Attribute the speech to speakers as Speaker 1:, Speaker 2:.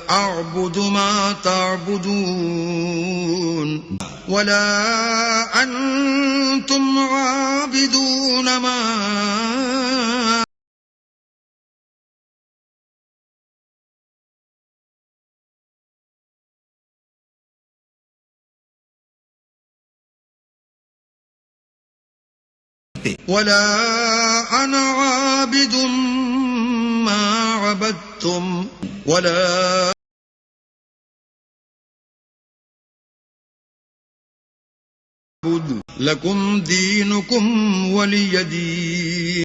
Speaker 1: أعبد ما تعبدون ولا أنتم عابدون ما ولا أنا عابد ما عبدتم ولا لكم دينكم ولي دين.